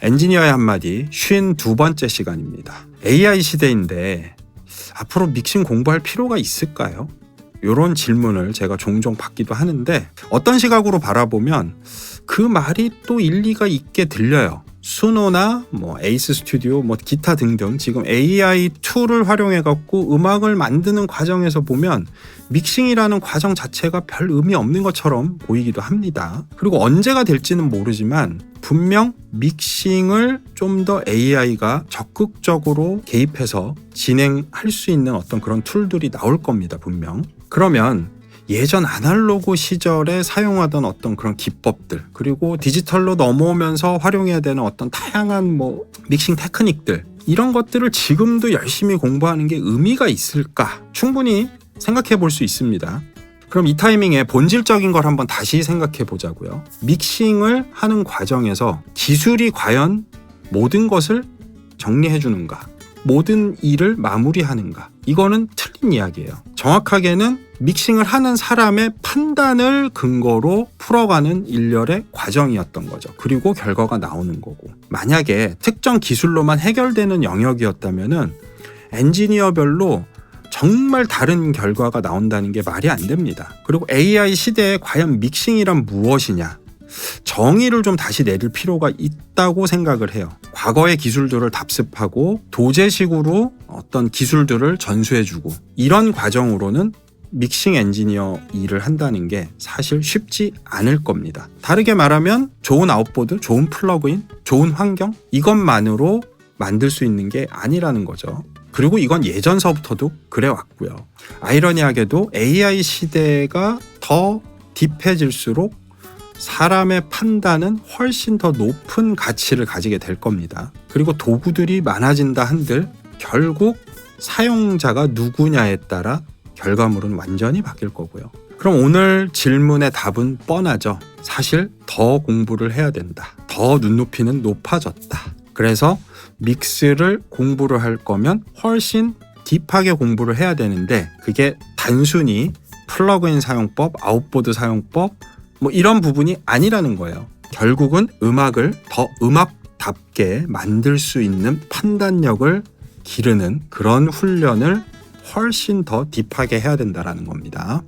엔지니어의 한마디 52번째 시간입니다. AI 시대인데 앞으로 믹싱 공부할 필요가 있을까요? 이런 질문을 제가 종종 받기도 하는데 어떤 시각으로 바라보면 그 말이 또 일리가 있게 들려요. 수노나 에이스 스튜디오, 기타 등등 지금 AI 툴을 활용해 갖고 음악을 만드는 과정에서 보면 믹싱이라는 과정 자체가 별 의미 없는 것처럼 보이기도 합니다. 그리고 언제가 될지는 모르지만 분명 믹싱을 좀 더 AI가 적극적으로 개입해서 진행할 수 있는 어떤 그런 툴들이 나올 겁니다. 분명. 그러면 예전 아날로그 시절에 사용하던 어떤 그런 기법들, 그리고 디지털로 넘어오면서 활용해야 되는 어떤 다양한 믹싱 테크닉들, 이런 것들을 지금도 열심히 공부하는 게 의미가 있을까? 충분히 생각해 볼 수 있습니다. 그럼 이 타이밍에 본질적인 걸 한번 다시 생각해 보자고요. 믹싱을 하는 과정에서 기술이 과연 모든 것을 정리해 주는가? 모든 일을 마무리하는가? 이거는 틀린 이야기예요. 정확하게는 믹싱을 하는 사람의 판단을 근거로 풀어가는 일련의 과정이었던 거죠. 그리고 결과가 나오는 거고. 만약에 특정 기술로만 해결되는 영역이었다면은 엔지니어별로 정말 다른 결과가 나온다는 게 말이 안 됩니다. 그리고 AI 시대에 과연 믹싱이란 무엇이냐? 정의를 좀 다시 내릴 필요가 있다고 생각을 해요. 과거의 기술들을 답습하고 도제식으로 어떤 기술들을 전수해주고 이런 과정으로는 믹싱 엔지니어 일을 한다는 게 사실 쉽지 않을 겁니다. 다르게 말하면 좋은 아웃보드, 좋은 플러그인, 좋은 환경 이것만으로 만들 수 있는 게 아니라는 거죠. 그리고 이건 예전서부터도 그래왔고요. 아이러니하게도 AI 시대가 더 딥해질수록 사람의 판단은 훨씬 더 높은 가치를 가지게 될 겁니다. 그리고 도구들이 많아진다 한들 결국 사용자가 누구냐에 따라 결과물은 완전히 바뀔 거고요. 그럼 오늘 질문의 답은 뻔하죠. 사실 더 공부를 해야 된다. 더 눈높이는 높아졌다. 그래서 믹스를 공부를 할 거면 훨씬 딥하게 공부를 해야 되는데 그게 단순히 플러그인 사용법, 아웃보드 사용법 이런 부분이 아니라는 거예요. 결국은 음악을 더 음악답게 만들 수 있는 판단력을 기르는 그런 훈련을 훨씬 더 딥하게 해야 된다는 겁니다.